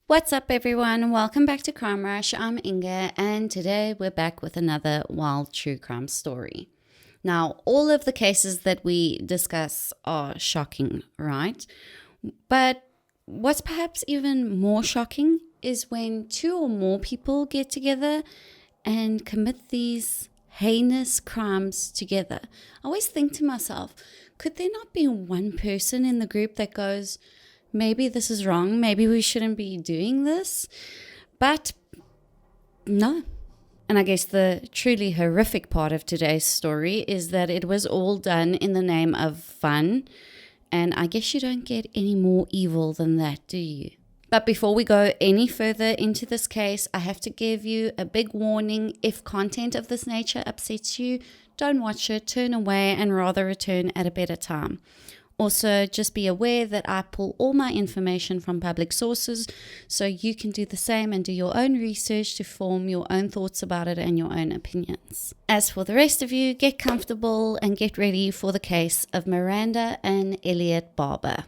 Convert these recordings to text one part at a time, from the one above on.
What's up, everyone? Welcome back to Crime Rush. I'm Inga, and today we're back with another wild true crime story. Now, all of the cases that we discuss are shocking, right? But what's perhaps even more shocking is when two or more people get together and commit these heinous crimes together. I always think to myself, could there not be one person in the group that goes, maybe this is wrong, maybe we shouldn't be doing this? But no. And I guess the truly horrific part of today's story is that it was all done in the name of fun. And I guess you don't get any more evil than that, do you? But before we go any further into this case, I have to give you a big warning. If content of this nature upsets you, don't watch it, turn away, and rather return at a better time. Also, just be aware that I pull all my information from public sources, so you can do the same and do your own research to form your own thoughts about it and your own opinions. As for the rest of you, get comfortable and get ready for the case of Miranda and Elytte Barbour.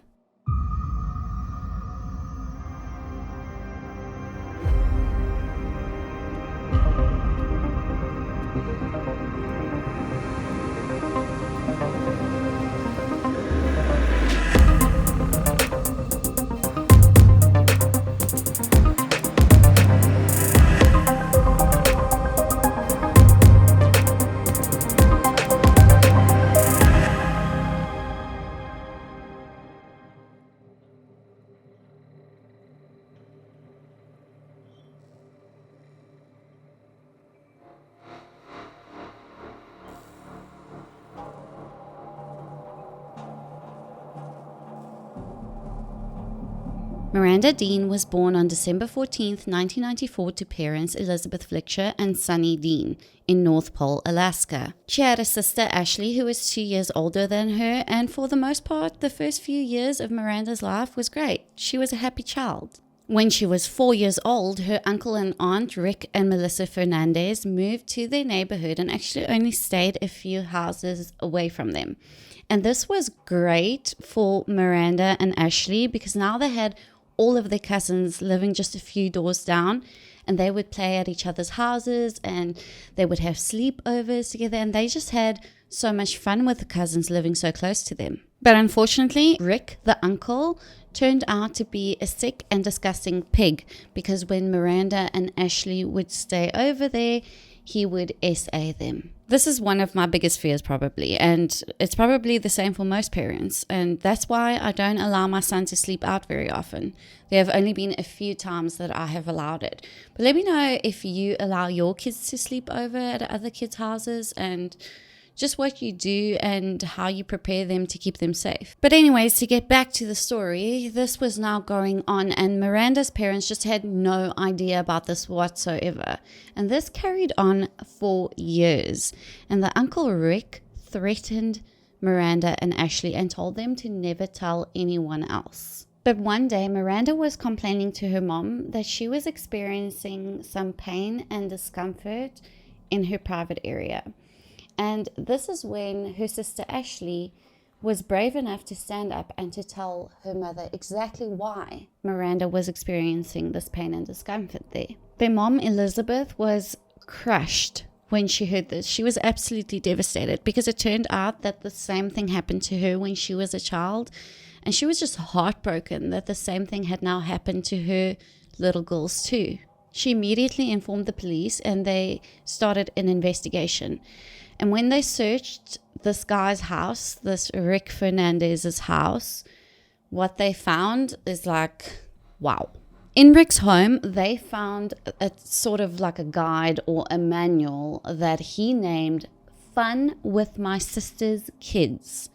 Miranda Dean was born on December 14, 1994 to parents Elizabeth Fletcher and Sonny Dean in North Pole, Alaska. She had a sister, Ashley, who was 2 years older than her, and for the most part, the first few years of Miranda's life was great. She was a happy child. When she was 4 years old, her uncle and aunt, Rick and Melissa Fernandez, moved to their neighborhood and actually only stayed a few houses away from them. And this was great for Miranda and Ashley because now they had all of their cousins living just a few doors down, and they would play at each other's houses and they would have sleepovers together, and they just had so much fun with the cousins living so close to them. But unfortunately, Rick, the uncle, turned out to be a sick and disgusting pig because when Miranda and Ashley would stay over there, he would SA them. This is one of my biggest fears probably, and it's probably the same for most parents, and that's why I don't allow my son to sleep out very often. There have only been a few times that I have allowed it. But let me know if you allow your kids to sleep over at other kids' houses and just what you do and how you prepare them to keep them safe. But anyways, to get back to the story, this was now going on and Miranda's parents just had no idea about this whatsoever. And this carried on for years. And the Uncle Rick threatened Miranda and Ashley and told them to never tell anyone else. But one day, Miranda was complaining to her mom that she was experiencing some pain and discomfort in her private area. And this is when her sister Ashley was brave enough to stand up and to tell her mother exactly why Miranda was experiencing this pain and discomfort there. Their mom, Elizabeth, was crushed when she heard this. She was absolutely devastated because it turned out that the same thing happened to her when she was a child. And she was just heartbroken that the same thing had now happened to her little girls too. She immediately informed the police and they started an investigation. And when they searched this guy's house, this Rick Fernandez's house, what they found is like, wow. In Rick's home, they found a sort of like a guide or a manual that he named Fun with My Sister's Kids.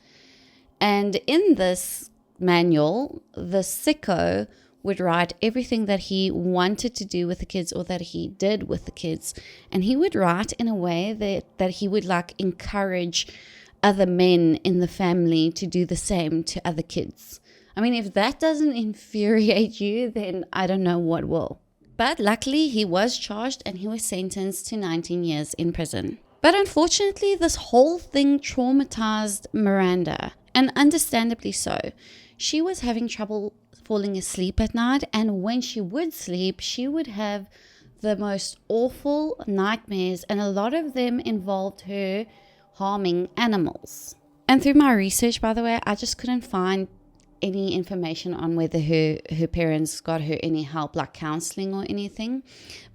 And in this manual, the sicko would write everything that he wanted to do with the kids or that he did with the kids. And he would write in a way that he would like encourage other men in the family to do the same to other kids. I mean, if that doesn't infuriate you, then I don't know what will. But luckily, he was charged and he was sentenced to 19 years in prison. But unfortunately, this whole thing traumatized Miranda, and understandably so. she was having trouble falling asleep at night, and when she would sleep, she would have the most awful nightmares, and a lot of them involved her harming animals. And through my research, by the way, I just couldn't find any information on whether her parents got her any help, like counseling or anything.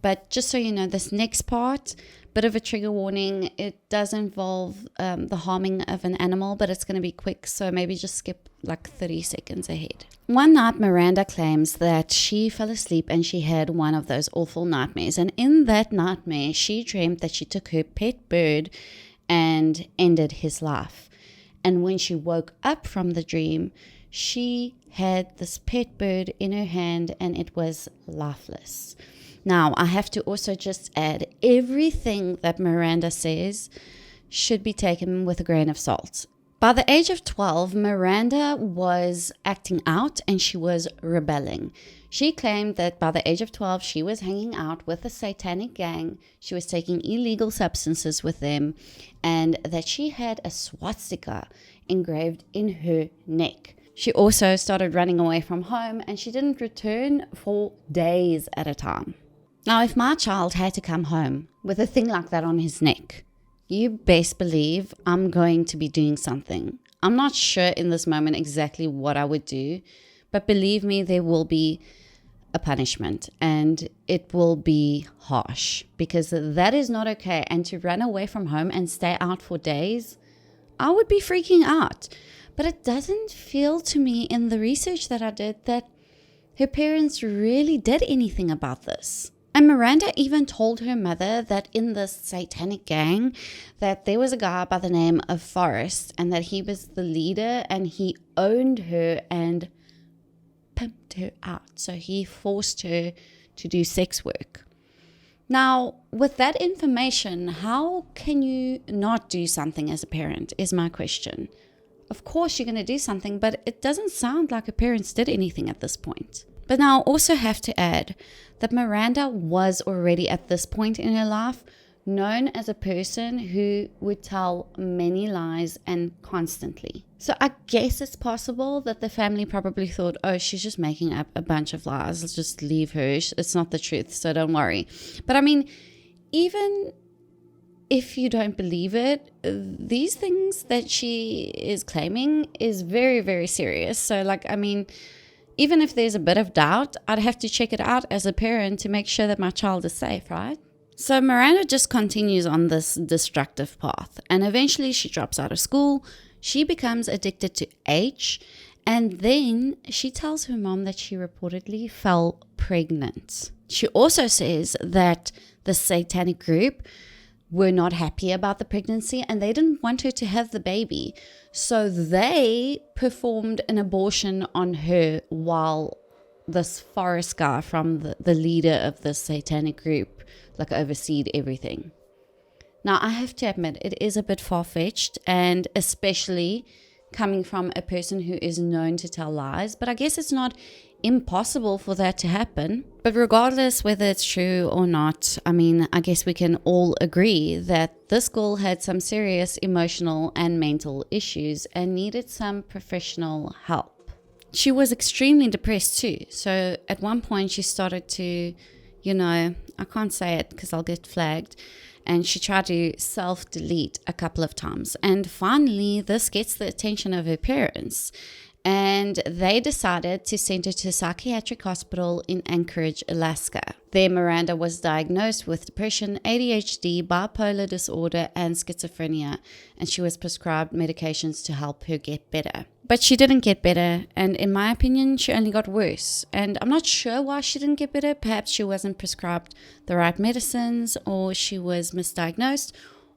But just so you know, this next part, bit of a trigger warning, it does involve the harming of an animal, but it's going to be quick, so maybe just skip like 30 seconds ahead. One night, Miranda claims that she fell asleep and she had one of those awful nightmares. And in that nightmare, she dreamt that she took her pet bird and ended his life. And when she woke up from the dream, she had this pet bird in her hand and it was lifeless. Now, I have to also just add, everything that Miranda says should be taken with a grain of salt. By the age of 12, Miranda was acting out and she was rebelling. She claimed that by the age of 12, she was hanging out with a satanic gang, she was taking illegal substances with them, and that she had a swastika engraved in her neck. She also started running away from home and she didn't return for days at a time. Now, if my child had to come home with a thing like that on his neck, you best believe I'm going to be doing something. I'm not sure in this moment exactly what I would do, but believe me, there will be a punishment and it will be harsh because that is not okay. And to run away from home and stay out for days, I would be freaking out. But it doesn't feel to me in the research that I did that her parents really did anything about this. And Miranda even told her mother that in this satanic gang that there was a guy by the name of Forrest and that he was the leader and he owned her and pimped her out. So he forced her to do sex work. Now, with that information, how can you not do something as a parent is my question. Of course you're going to do something, but it doesn't sound like her parents did anything at this point. But now I also have to add that Miranda was already at this point in her life known as a person who would tell many lies and constantly. So I guess it's possible that the family probably thought, oh, she's just making up a bunch of lies. Let's just leave her. It's not the truth, so don't worry. But I mean, even if you don't believe it, these things that she is claiming is very, very serious. So even if there's a bit of doubt, I'd have to check it out as a parent to make sure that my child is safe, right? So Miranda just continues on this destructive path, and eventually she drops out of school. She becomes addicted to H, and then she tells her mom that she reportedly fell pregnant. She also says that the satanic group were not happy about the pregnancy and they didn't want her to have the baby. So they performed an abortion on her while this Forrest guy from the leader of the satanic group overseed everything. Now, I have to admit, it is a bit far-fetched, and especially coming from a person who is known to tell lies, but I guess it's not impossible for that to happen. But regardless whether it's true or not, I guess we can all agree that this girl had some serious emotional and mental issues and needed some professional help. She was extremely depressed too. So at one point she started to, I can't say it because I'll get flagged, and she tried to self-delete a couple of times. And finally, this gets the attention of her parents. And they decided to send her to a psychiatric hospital in Anchorage, Alaska. There, Miranda was diagnosed with depression, ADHD, bipolar disorder, and schizophrenia, and she was prescribed medications to help her get better. But she didn't get better, and in my opinion, she only got worse. And I'm not sure why she didn't get better. Perhaps she wasn't prescribed the right medicines, or she was misdiagnosed,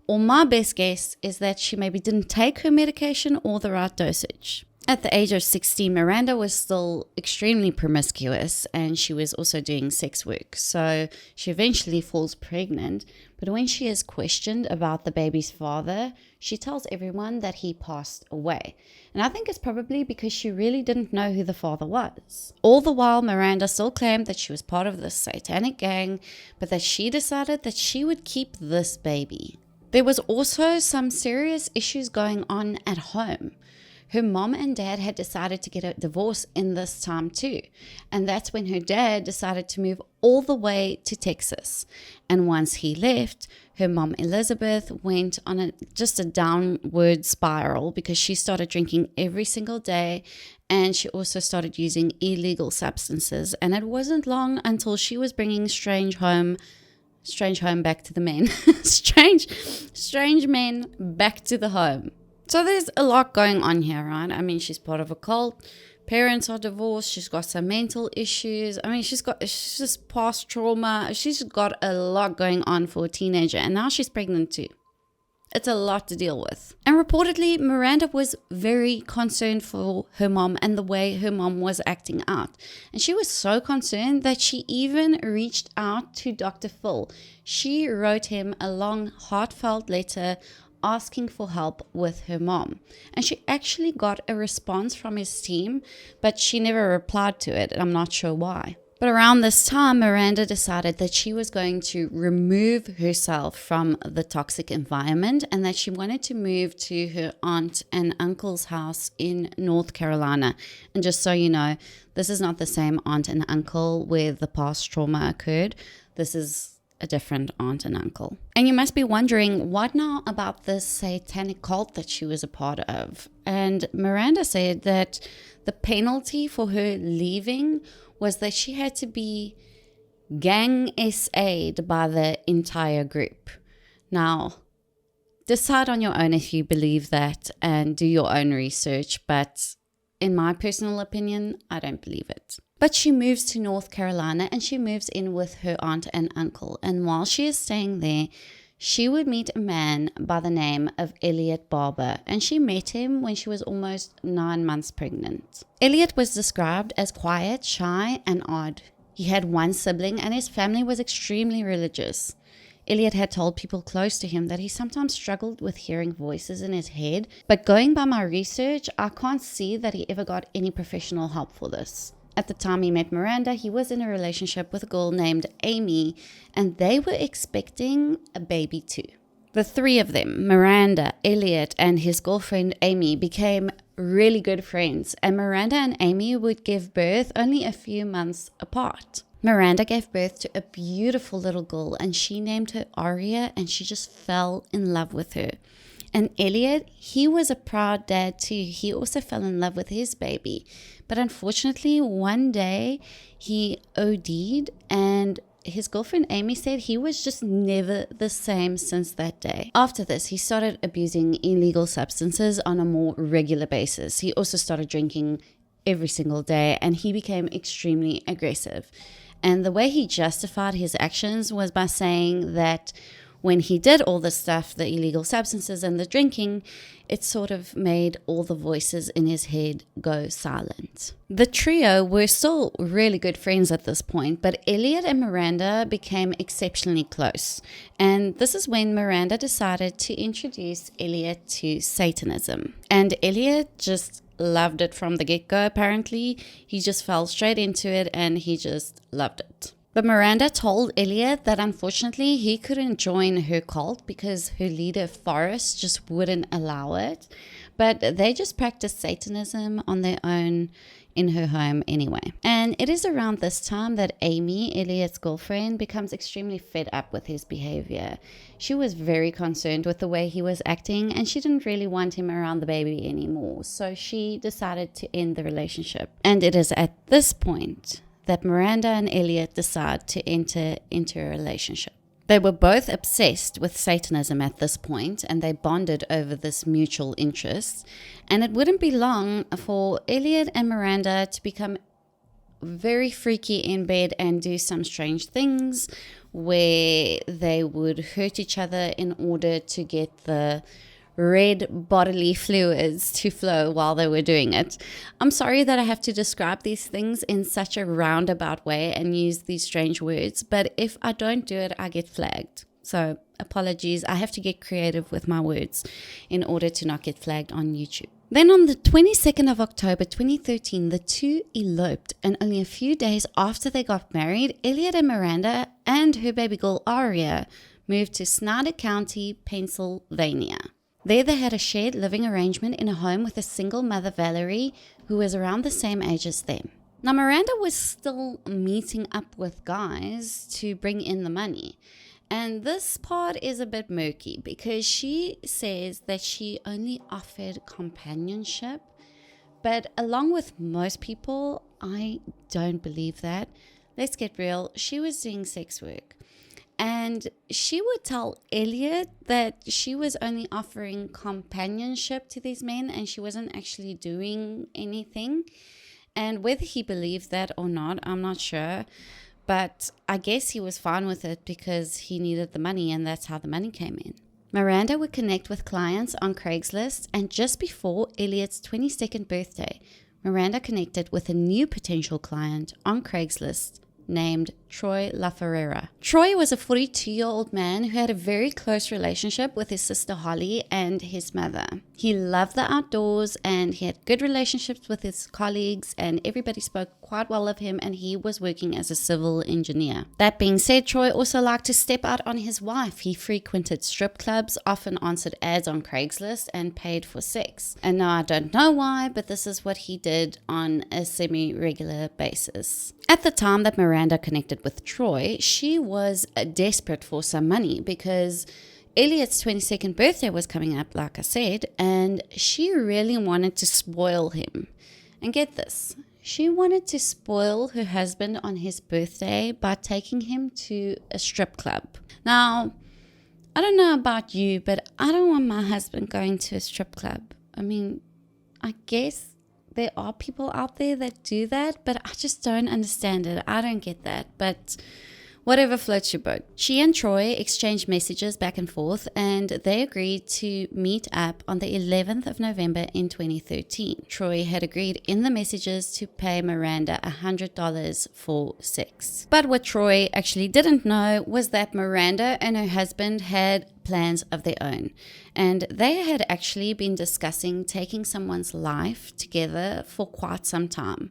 or my best guess is that she maybe didn't take her medication or the right dosage. At the age of 16, Miranda was still extremely promiscuous and she was also doing sex work. So she eventually falls pregnant. But when she is questioned about the baby's father, she tells everyone that he passed away. And I think it's probably because she really didn't know who the father was. All the while, Miranda still claimed that she was part of this satanic gang, but that she decided that she would keep this baby. There was also some serious issues going on at home. her mom and dad had decided to get a divorce in this time too. And that's when her dad decided to move all the way to Texas. And once he left, her mom Elizabeth went on just a downward spiral because she started drinking every single day, and she also started using illegal substances. And it wasn't long until she was bringing strange home back to the men. strange men back to the home. So there's a lot going on here, right? I mean, she's part of a cult. Parents are divorced. She's got some mental issues. I mean, she's just past trauma. She's got a lot going on for a teenager. And now she's pregnant too. It's a lot to deal with. And reportedly, Miranda was very concerned for her mom and the way her mom was acting out. And she was so concerned that she even reached out to Dr. Phil. She wrote him a long, heartfelt letter asking for help with her mom. And she actually got a response from his team, but she never replied to it. I'm not sure why. But around this time, Miranda decided that she was going to remove herself from the toxic environment and that she wanted to move to her aunt and uncle's house in North Carolina. And just so you know, this is not the same aunt and uncle where the past trauma occurred. This is a different aunt and uncle. And you must be wondering, what now about this satanic cult that she was a part of? And Miranda said that the penalty for her leaving was that she had to be gang SA'd by the entire group. Now, decide on your own if you believe that and do your own research, but in my personal opinion, I don't believe it. But she moves to North Carolina and she moves in with her aunt and uncle. And while she is staying there, she would meet a man by the name of Elytte Barbour, and she met him when she was almost 9 months pregnant. Elytte was described as quiet, shy, and odd. He had one sibling and his family was extremely religious. Elytte had told people close to him that he sometimes struggled with hearing voices in his head, but going by my research, I can't see that he ever got any professional help for this. At the time he met Miranda, he was in a relationship with a girl named Amy, and they were expecting a baby too. The three of them, Miranda, Elytte, and his girlfriend Amy, became really good friends, and Miranda and Amy would give birth only a few months apart. Miranda gave birth to a beautiful little girl, and she named her Aria, and she just fell in love with her. And Elytte, he was a proud dad too. He also fell in love with his baby. But unfortunately, one day he OD'd, and his girlfriend Amy said he was just never the same since that day. After this, he started abusing illegal substances on a more regular basis. He also started drinking every single day, and he became extremely aggressive. And the way he justified his actions was by saying that when he did all this stuff, the illegal substances and the drinking, it sort of made all the voices in his head go silent. The trio were still really good friends at this point, but Elytte and Miranda became exceptionally close. And this is when Miranda decided to introduce Elytte to Satanism. And Elytte just loved it from the get-go, apparently. He just fell straight into it and he just loved it. But Miranda told Elytte that unfortunately he couldn't join her cult because her leader Forrest just wouldn't allow it. But they just practiced Satanism on their own in her home anyway. And it is around this time that Amy, Elytte's girlfriend, becomes extremely fed up with his behavior. She was very concerned with the way he was acting and she didn't really want him around the baby anymore. So she decided to end the relationship. And it is at this point that Miranda and Elytte decide to enter into a relationship. They were both obsessed with Satanism at this point, and they bonded over this mutual interest. And it wouldn't be long for Elytte and Miranda to become very freaky in bed and do some strange things where they would hurt each other in order to get the red bodily fluids to flow while they were doing it. I'm sorry that I have to describe these things in such a roundabout way and use these strange words, but if I don't do it, I get flagged. So apologies, I have to get creative with my words in order to not get flagged on YouTube. Then on the 22nd of October 2013, the two eloped, and only a few days after they got married, Elytte and Miranda and her baby girl Aria moved to Snyder County, Pennsylvania. There they had a shared living arrangement in a home with a single mother, Valerie, who was around the same age as them. Now, Miranda was still meeting up with guys to bring in the money. And this part is a bit murky because she says that she only offered companionship. But along with most people, I don't believe that. Let's get real. She was doing sex work. And she would tell Elytte that she was only offering companionship to these men and she wasn't actually doing anything. And whether he believed that or not, I'm not sure. But I guess he was fine with it because he needed the money and that's how the money came in. Miranda would connect with clients on Craigslist, and just before Elytte's 22nd birthday, Miranda connected with a new potential client on Craigslist named Troy LaFerrara. Troy was a 42-year-old man who had a very close relationship with his sister Holly and his mother. He loved the outdoors and he had good relationships with his colleagues, and everybody spoke quite well of him, and he was working as a civil engineer. That being said, Troy also liked to step out on his wife. He frequented strip clubs, often answered ads on Craigslist, and paid for sex. And now I don't know why, but this is what he did on a semi-regular basis. At the time that Miranda connected with Troy, she was desperate for some money because Elytte's 22nd birthday was coming up, like I said, and she really wanted to spoil him. And get this, she wanted to spoil her husband on his birthday by taking him to a strip club. Now, I don't know about you, but I don't want my husband going to a strip club. I mean, I guess there are people out there that do that, but I just don't understand it. I don't get that, but whatever floats your boat. She and Troy exchanged messages back and forth, and they agreed to meet up on the 11th of November in 2013. Troy had agreed in the messages to pay Miranda $100 for sex. But what Troy actually didn't know was that Miranda and her husband had plans of their own, and they had actually been discussing taking someone's life together for quite some time.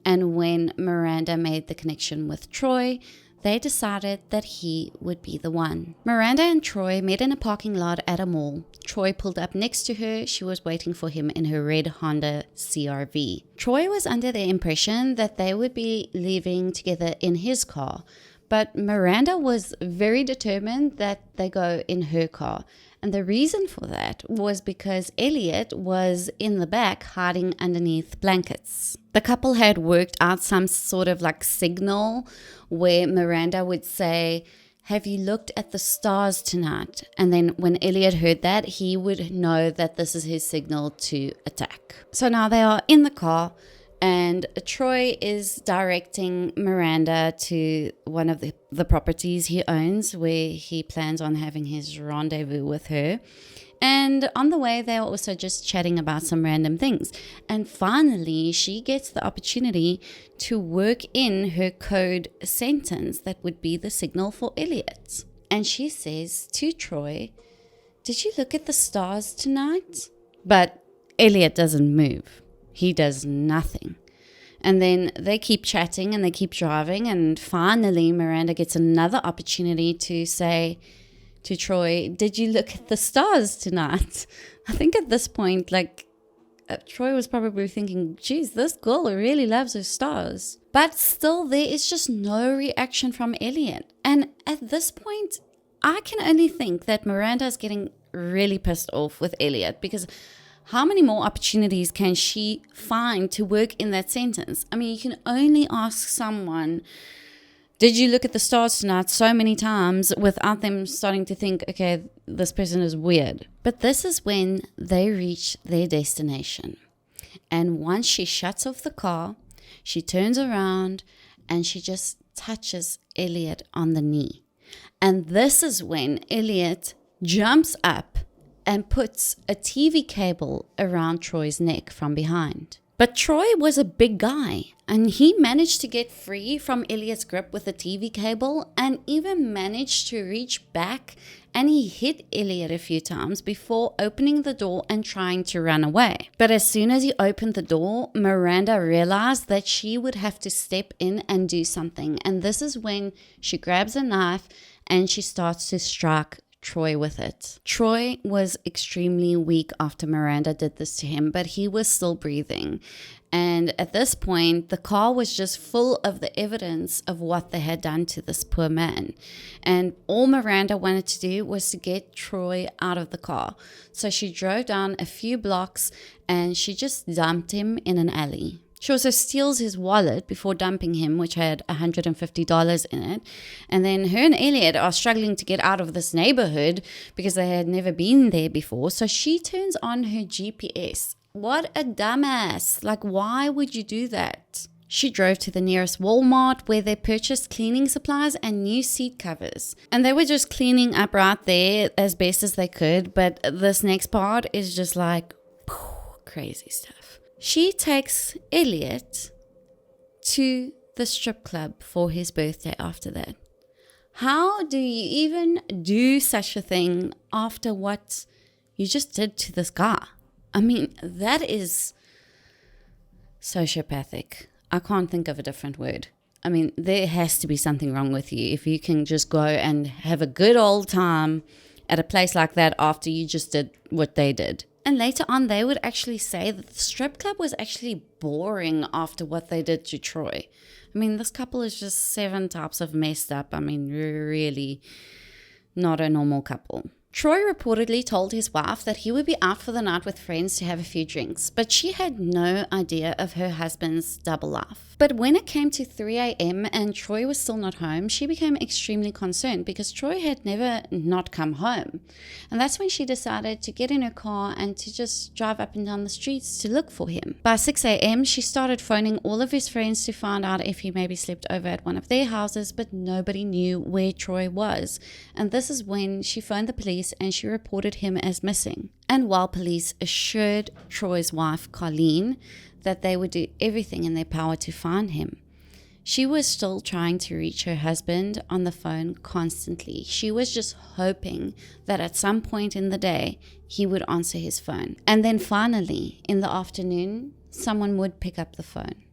And when Miranda made the connection with Troy, they decided that he would be the one. Miranda and Troy met in a parking lot at a mall. Troy pulled up next to her. She was waiting for him in her red Honda CR-V. Troy was under the impression that they would be leaving together in his car, but Miranda was very determined that they go in her car. And the reason for that was because Elytte was in the back hiding underneath blankets. The couple had worked out some sort of like signal where Miranda would say, "Have you looked at the stars tonight?" And then when Elytte heard that, he would know that this is his signal to attack. So now they are in the car, and Troy is directing Miranda to one of the properties he owns where he plans on having his rendezvous with her. And on the way, they are also just chatting about some random things. And finally, she gets the opportunity to work in her code sentence that would be the signal for Elytte. And she says to Troy, "Did you look at the stars tonight?" But Elytte doesn't move. He does nothing. And then they keep chatting and they keep driving. And finally, Miranda gets another opportunity to say to Troy, "Did you look at the stars tonight?" I think at this point, Troy was probably thinking, geez, this girl really loves her stars. But still, there is just no reaction from Elytte. And at this point, I can only think that Miranda is getting really pissed off with Elytte, because how many more opportunities can she find to work in that sentence? I mean, you can only ask someone, "Did you look at the stars tonight?" so many times without them starting to think, okay, this person is weird. But this is when they reach their destination. And once she shuts off the car, she turns around and she just touches Elytte on the knee. And this is when Elytte jumps up and puts a TV cable around Troy's neck from behind. But Troy was a big guy, and he managed to get free from Elytte's grip with the TV cable, and even managed to reach back, and he hit Elytte a few times before opening the door and trying to run away. But as soon as he opened the door, Miranda realized that she would have to step in and do something, and this is when she grabs a knife and she starts to strike Troy with it. Troy was extremely weak after Miranda did this to him, but he was still breathing. And at this point, the car was just full of the evidence of what they had done to this poor man. And all Miranda wanted to do was to get Troy out of the car. So she drove down a few blocks and she just dumped him in an alley. She also steals his wallet before dumping him, which had $150 in it. And then her and Elytte are struggling to get out of this neighborhood because they had never been there before. So she turns on her GPS. What a dumbass. Like, why would you do that? She drove to the nearest Walmart where they purchased cleaning supplies and new seat covers. And they were just cleaning up right there as best as they could. But this next part is just like crazy stuff. She takes Elytte to the strip club for his birthday after that. How do you even do such a thing after what you just did to this guy? I mean, that is sociopathic. I can't think of a different word. I mean, there has to be something wrong with you if you can just go and have a good old time at a place like that after you just did what they did. And later on, they would actually say that the strip club was actually boring after what they did to Troy. I mean, this couple is just 7 types of messed up. I mean, really not a normal couple. Troy reportedly told his wife that he would be out for the night with friends to have a few drinks, but she had no idea of her husband's double life. But when it came to 3 a.m. and Troy was still not home, she became extremely concerned because Troy had never not come home. And that's when she decided to get in her car and to just drive up and down the streets to look for him. By 6 a.m., she started phoning all of his friends to find out if he maybe slept over at one of their houses, but nobody knew where Troy was. And this is when she phoned the police and she reported him as missing. And while police assured Troy's wife, Colleen, that they would do everything in their power to find him, she was still trying to reach her husband on the phone constantly. She was just hoping that at some point in the day, he would answer his phone. And then finally, in the afternoon, someone would pick up the phone.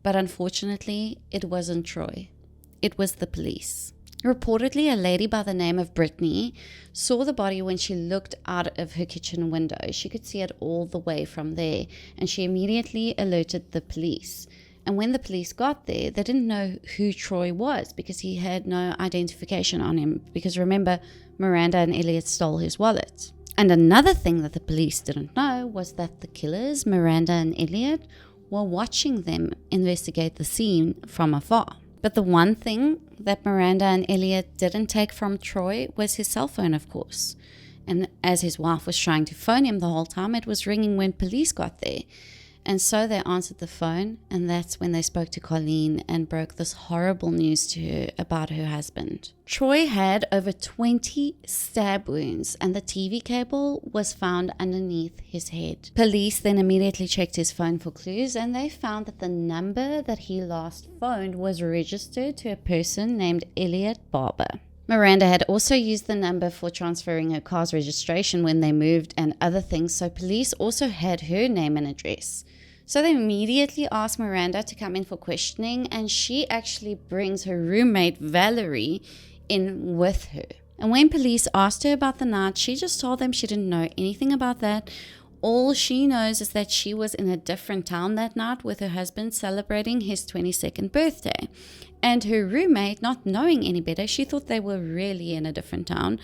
But unfortunately, it wasn't Troy. It was the police. Reportedly, a lady by the name of Brittany saw the body when she looked out of her kitchen window. She could see it all the way from there, and she immediately alerted the police. And when the police got there, they didn't know who Troy was because he had no identification on him. Because remember, Miranda and Elytte stole his wallet. And another thing that the police didn't know was that the killers, Miranda and Elytte, were watching them investigate the scene from afar. But the one thing that Miranda and Elytte didn't take from Troy was his cell phone, of course. And as his wife was trying to phone him the whole time, it was ringing when police got there. And so they answered the phone, and that's when they spoke to Colleen and broke this horrible news to her about her husband. Troy had over 20 stab wounds, and the TV cable was found underneath his head. Police then immediately checked his phone for clues, and they found that the number that he last phoned was registered to a person named Elytte Barbour. Miranda had also used the number for transferring her car's registration when they moved and other things, so police also had her name and address. So they immediately asked Miranda to come in for questioning, and she actually brings her roommate Valerie in with her. And when police asked her about the night, she just told them she didn't know anything about that. All she knows is that she was in a different town that night with her husband celebrating his 22nd birthday. And her roommate, not knowing any better, she thought they were really in a different town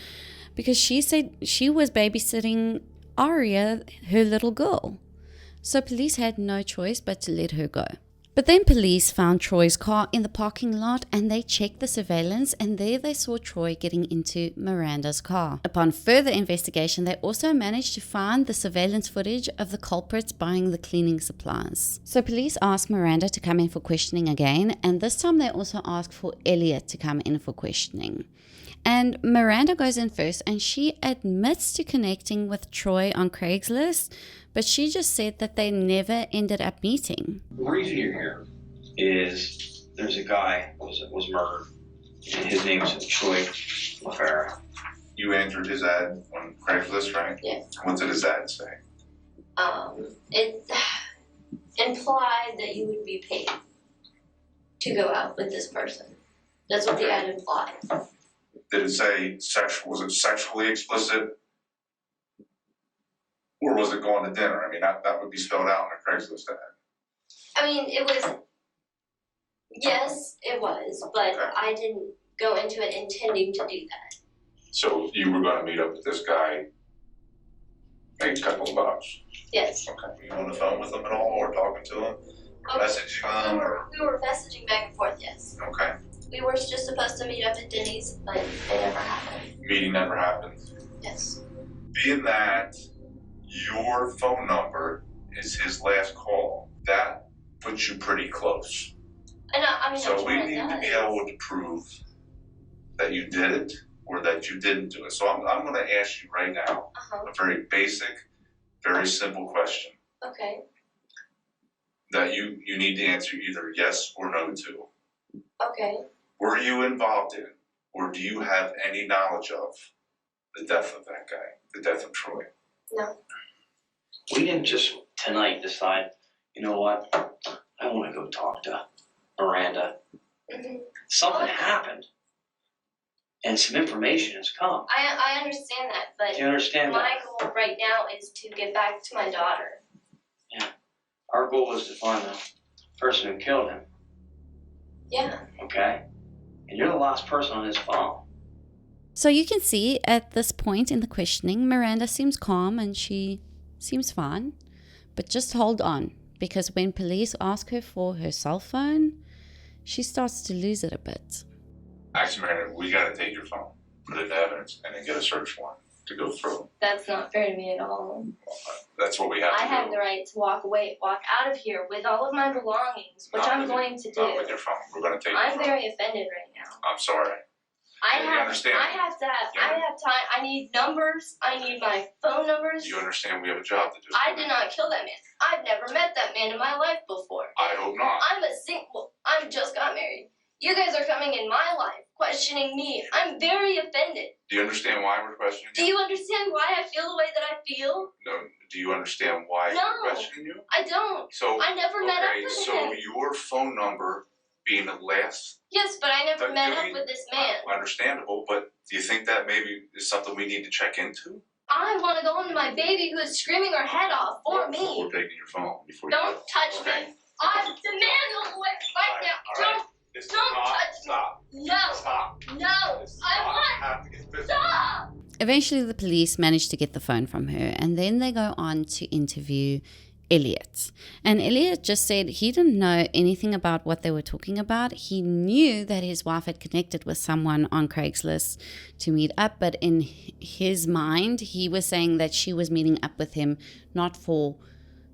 because she said she was babysitting Aria, her little girl. So police had no choice but to let her go. But then police found Troy's car in the parking lot and they checked the surveillance, and there they saw Troy getting into Miranda's car. Upon further investigation, they also managed to find the surveillance footage of the culprits buying the cleaning supplies. So police asked Miranda to come in for questioning again, and this time they also asked for Elytte to come in for questioning. And Miranda goes in first, and she admits to connecting with Troy on Craigslist, but she just said that they never ended up meeting. The reason you're here is there's a guy was murdered, and his name's Troy LaFerrara. You answered his ad on Craigslist, right? Yes. What did his ad say? It implied that you would be paid to go out with this person. That's what the ad implied. Did it say sexual? Was it sexually explicit? Or was it going to dinner? I mean, that would be spelled out in a Craigslist ad. I mean, it was, yes, it was, but Okay. I didn't go into it intending to do that. So you were going to meet up with this guy, make a couple of bucks. Yes. Okay. Were you on the phone with him at all, or talking to him, messaging him? We were messaging back and forth, yes. Okay. We were just supposed to meet up at Denny's, but it never happened. Meeting never happened. Yes. Being that your phone number is his last call, that puts you pretty close. And I mean, So we need to be able to prove that you did it or that you didn't do it. So I'm going to ask you right now a very basic, very simple question Okay. that you need to answer either yes or no to. Okay. Were you involved in, or do you have any knowledge of the death of that guy, the death of Troy? No. We didn't just tonight decide, you know what, I want to go talk to Miranda. Mm-hmm. Something happened, and some information has come. I understand that, but Do you understand my that? goal right now is to get back to my daughter. Our goal is to find the person who killed him, Yeah. okay? And you're the last person on his phone. So you can see at this point in the questioning, Miranda seems calm and she seems fine. But just hold on, because when police ask her for her cell phone, she starts to lose it a bit. Actually, Miranda, we got to take your phone, put it in evidence, and then get a search warrant to go through. That's not fair to me at all. That's what we have to I do. have the right to walk out of here with all of my belongings, which Not I'm with going to do. Not with your phone. We're going to take your I'm phone. very offended right now. I'm sorry. I You have understand? I have time. I need numbers. I need my phone numbers. You understand we have a job to do. I did not kill that man. I've never met that man in my life before. I hope not. I'm a single. I just got married. You guys are coming in my life, questioning me. I'm very offended. Do you understand why we're questioning Do you understand why I feel the way that I feel? No. Do you understand why No. we're questioning you? I don't. So I never met up with so him. your phone number being the last. Yes, but I never met up with this man. Understandable, but do you think that maybe is something we need to check into? I want to go home to my baby who is screaming her head off for me. We're taking your phone before you Don't go. touch Okay. me. I demand go away right now. All right. This is Don't not- touch me. Stop. No. Stop. No. This is I not- want. have to get physical. Stop. Eventually, the police manage to get the phone from her, and then they go on to interview Elytte. And Elytte just said he didn't know anything about what they were talking about. He knew that his wife had connected with someone on Craigslist to meet up, but in his mind, he was saying that she was meeting up with him not for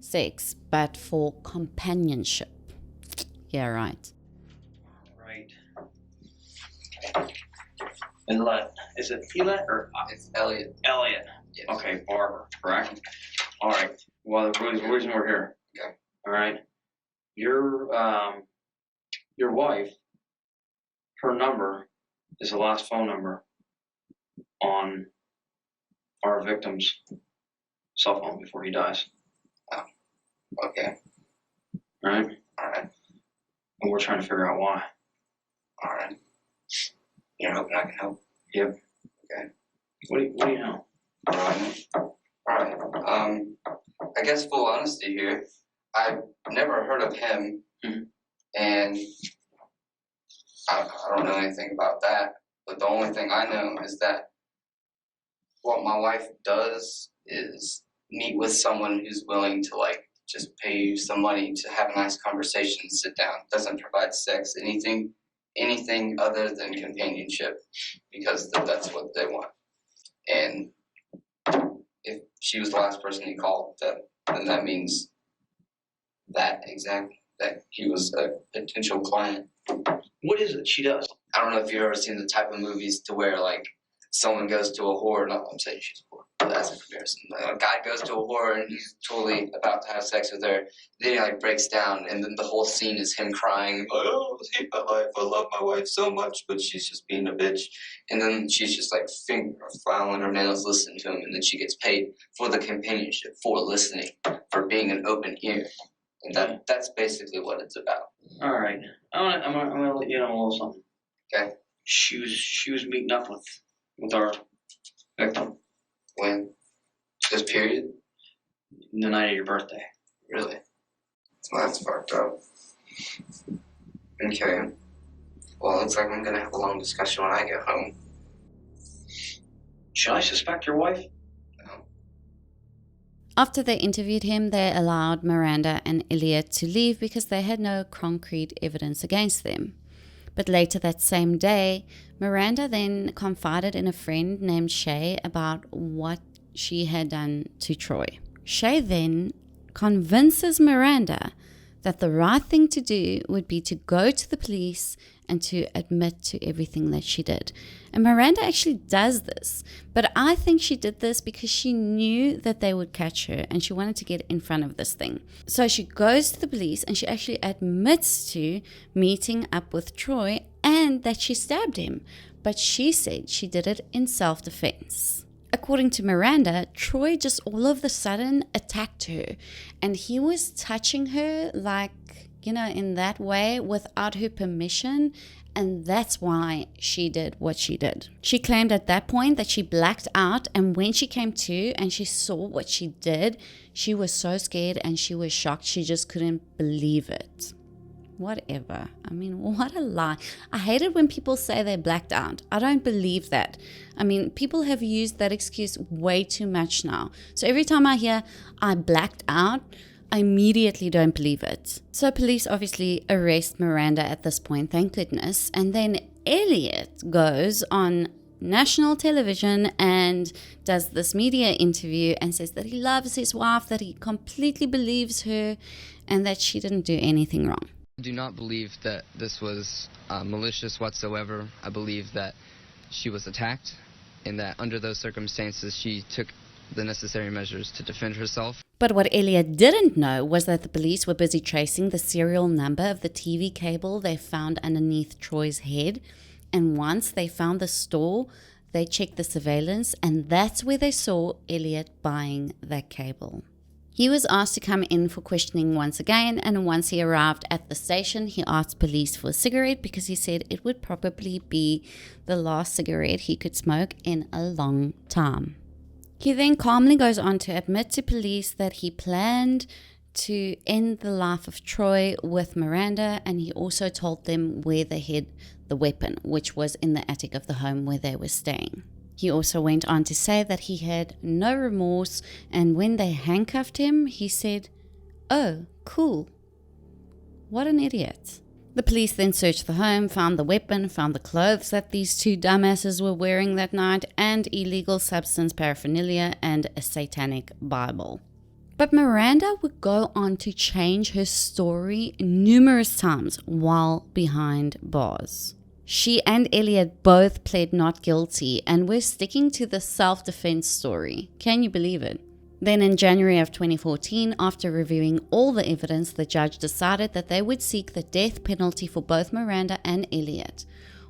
sex, but for companionship. Yeah, right. Right. Elytte. Is it Elytte or It's Elytte. Elytte? Yes. Okay, Barbour, correct? All right. Well, the reason we're here. Okay. All right. Your wife, her number is the last phone number on our victim's cell phone before he dies. Okay. All right. All right. And we're trying to figure out why. All right. You're hoping I can help. Yep. Okay. What do you know? All right. I guess full honesty here. I've never heard of him, and I don't know anything about that. But the only thing I know is that what my wife does is meet with someone who's willing to just pay you some money to have a nice conversation and sit down. Doesn't provide sex, anything other than companionship, because that's what they want. And if she was the last person he called, then that means that he was a potential client. What is it she does? I don't know if you've ever seen the type of movies to where someone goes to a whore. No, I'm saying she's a whore. But that's a comparison. A guy goes to a whore and he's totally about to have sex with her. Then he breaks down, and then the whole scene is him crying. Oh, I hate my life. I love my wife so much, but she's just being a bitch. And then she's just filing her nails, listening to him, and then she gets paid for the companionship, for listening, for being an open ear. And that's basically what it's about. All right. I'm gonna let you know a little something. Okay. She was meeting up with our victim When? This period? the night of your birthday. Really? Well, that's fucked up. Okay. Well, it looks like I'm gonna have a long discussion when I get home. Should I suspect your wife? No. After they interviewed him, they allowed Miranda and Elytte to leave because they had no concrete evidence against them. But later that same day, Miranda then confided in a friend named Shay about what she had done to Troy. Shay then convinces Miranda that the right thing to do would be to go to the police and to admit to everything that she did. And Miranda actually does this, but I think she did this because she knew that they would catch her and she wanted to get in front of this thing. So she goes to the police and she actually admits to meeting up with Troy and that she stabbed him, but she said she did it in self-defense. According to Miranda, Troy just all of a sudden attacked her and he was touching her like, in that way without her permission, and that's why she did what she did. She claimed at that point that she blacked out, and when she came to and she saw what she did, she was so scared and she was shocked. She just couldn't believe it. Whatever. I mean, what a lie. I hate it when people say they blacked out. I don't believe that. I mean, people have used that excuse way too much now. So every time I hear I blacked out, I immediately don't believe it. So police obviously arrest Miranda at this point, thank goodness. And then Elytte goes on national television and does this media interview and says that he loves his wife, that he completely believes her, and that she didn't do anything wrong. I do not believe that this was malicious whatsoever. I believe that she was attacked and that under those circumstances she took the necessary measures to defend herself. But what Elytte didn't know was that the police were busy tracing the serial number of the TV cable they found underneath Troy's head. And once they found the store, they checked the surveillance, and that's where they saw Elytte buying that cable. He was asked to come in for questioning once again, and once he arrived at the station, he asked police for a cigarette because he said it would probably be the last cigarette he could smoke in a long time. He then calmly goes on to admit to police that he planned to end the life of Troy with Miranda, and he also told them where they hid the weapon, which was in the attic of the home where they were staying. He also went on to say that he had no remorse, and when they handcuffed him, he said, "Oh, cool." What an idiot. The police then searched the home, found the weapon, found the clothes that these two dumbasses were wearing that night, and illegal substance paraphernalia and a satanic Bible. But Miranda would go on to change her story numerous times while behind bars. She and Elytte both pled not guilty and were sticking to the self-defense story. Can you believe it? Then in January of 2014, after reviewing all the evidence, the judge decided that they would seek the death penalty for both Miranda and Elytte.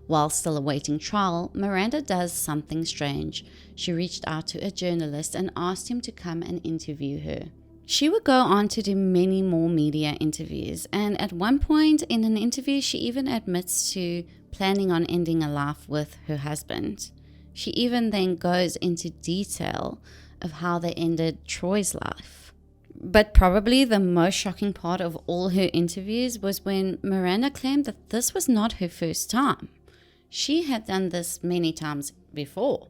While still awaiting trial, Miranda does something strange. She reached out to a journalist and asked him to come and interview her. She would go on to do many more media interviews, and at one point in an interview, she even admits to planning on ending a life with her husband. She even then goes into detail of how they ended Troy's life. But probably the most shocking part of all her interviews was when Miranda claimed that this was not her first time. She had done this many times before.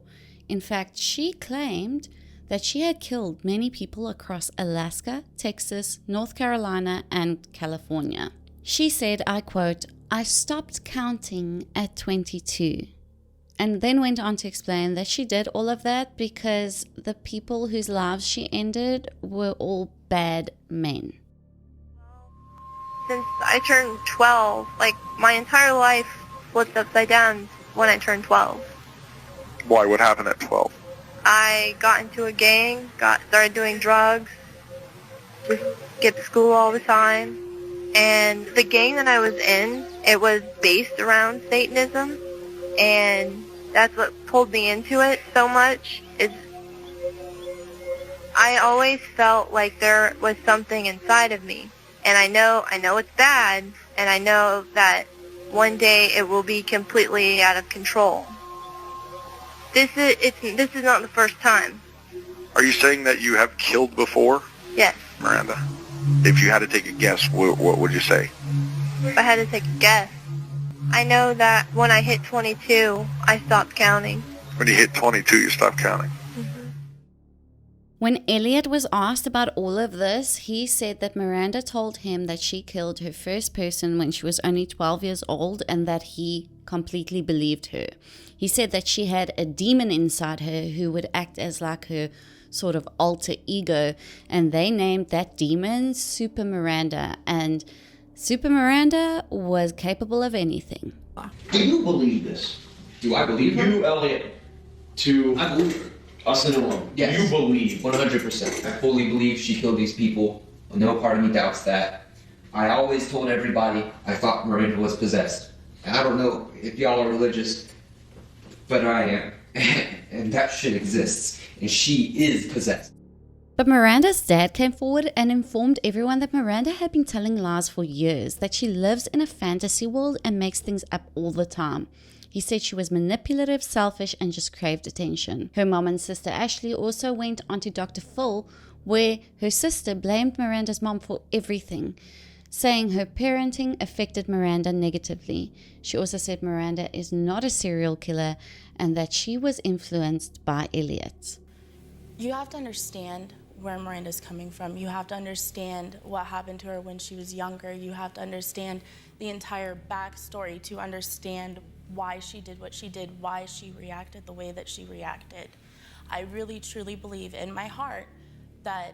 In fact, she claimed that she had killed many people across Alaska, Texas, North Carolina, and California. She said, I quote, "I stopped counting at 22. And then went on to explain that she did all of that because the people whose lives she ended were all bad men. Since I turned 12, my entire life flipped upside down when I turned 12. Why? What happened at 12? I got into a gang, started doing drugs, just skipped school all the time. And the gang that I was in, it was based around Satanism, and that's what pulled me into it so much. Is I always felt like there was something inside of me, and I know it's bad, and I know that one day it will be completely out of control. This is not the first time. Are you saying that you have killed before, Yes. Miranda? If you had to take a guess, what would you say? If I had to take a guess, I know that when I hit 22, I stopped counting. When you hit 22, you stop counting. When Elytte was asked about all of this, he said that Miranda told him that she killed her first person when she was only 12 years old and that he completely believed her. He said that she had a demon inside her who would act as like her sort of alter ego, and they named that demon Super Miranda, and Super Miranda was capable of anything. Do you believe this? Do I believe her? You, Elytte, I believe her. us in the room. Yes. You believe. 100%. I fully believe she killed these people. No part of me doubts that. I always told everybody I thought Miranda was possessed. And I don't know if y'all are religious, but I am. And that shit exists. And she is possessed. But Miranda's dad came forward and informed everyone that Miranda had been telling lies for years, that she lives in a fantasy world and makes things up all the time. He said she was manipulative, selfish, and just craved attention. Her mom and sister Ashley also went on to Dr. Phil, where her sister blamed Miranda's mom for everything, saying her parenting affected Miranda negatively. She also said Miranda is not a serial killer and that she was influenced by Elytte. You have to understand where Miranda's coming from. You have to understand what happened to her when she was younger. You have to understand the entire backstory to understand why she did what she did, why she reacted the way that she reacted. I really, truly believe in my heart that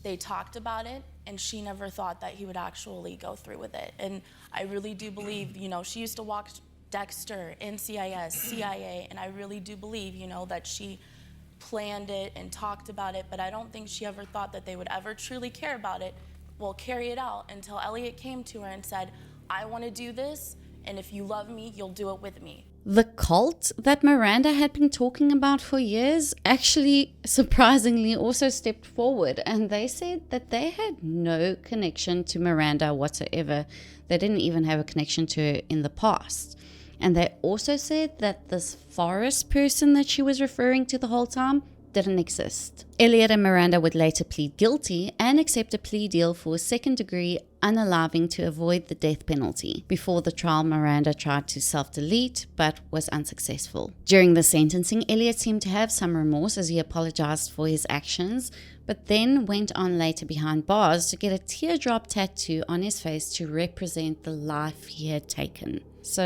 they talked about it and she never thought that he would actually go through with it. And I really do believe, she used to walk Dexter, NCIS, CIA, and I really do believe, that she planned it and talked about it, but I don't think she ever thought that they would ever truly care about it, carry it out, until Elytte came to her and said, I want to do this, and if you love me, you'll do it with me. The cult that Miranda had been talking about for years actually, surprisingly, also stepped forward, and they said that they had no connection to Miranda whatsoever. They didn't even have a connection to her in the past. And they also said that this forest person that she was referring to the whole time didn't exist. Elytte and Miranda would later plead guilty and accept a plea deal for second-degree unaliving to avoid the death penalty. Before the trial, Miranda tried to self-delete but was unsuccessful. During the sentencing, Elytte seemed to have some remorse as he apologized for his actions, but then went on later behind bars to get a teardrop tattoo on his face to represent the life he had taken. So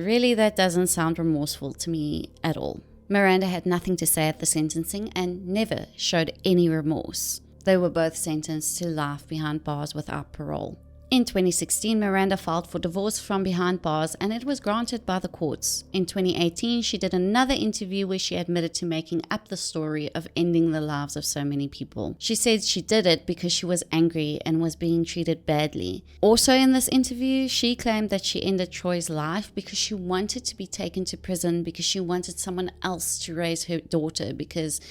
really, that doesn't sound remorseful to me at all. Miranda had nothing to say at the sentencing and never showed any remorse. They were both sentenced to life behind bars without parole. In 2016, Miranda filed for divorce from behind bars and it was granted by the courts. In 2018, she did another interview where she admitted to making up the story of ending the lives of so many people. She said she did it because she was angry and was being treated badly. Also in this interview, she claimed that she ended Troy's life because she wanted to be taken to prison because she wanted someone else to raise her daughter because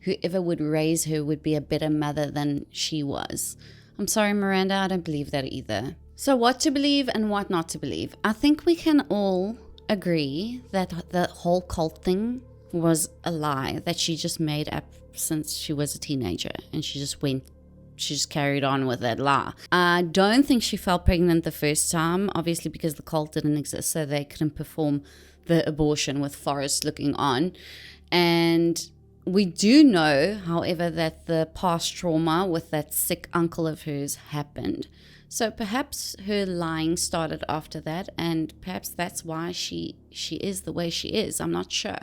whoever would raise her would be a better mother than she was. I'm sorry, Miranda, I don't believe that either. So what to believe and what not to believe? I think we can all agree that the whole cult thing was a lie that she just made up since she was a teenager and she just carried on with that lie. I don't think she fell pregnant the first time, obviously because the cult didn't exist, so they couldn't perform the abortion with Forrest looking on. And we do know, however, that the past trauma with that sick uncle of hers happened. So perhaps her lying started after that, and perhaps that's why she is the way she is. I'm not sure.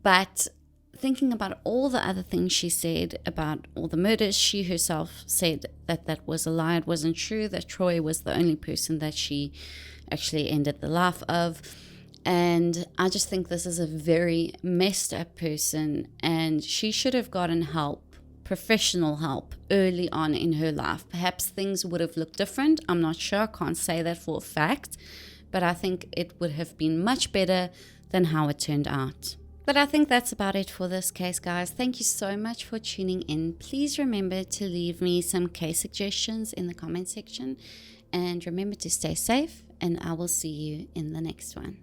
But thinking about all the other things she said about all the murders, she herself said that that was a lie. It wasn't true, that Troy was the only person that she actually ended the life of. And I just think this is a very messed up person and she should have gotten help, professional help, early on in her life. Perhaps things would have looked different. I'm not sure. I can't say that for a fact. But I think it would have been much better than how it turned out. But I think that's about it for this case, guys. Thank you so much for tuning in. Please remember to leave me some case suggestions in the comment section. And remember to stay safe and I will see you in the next one.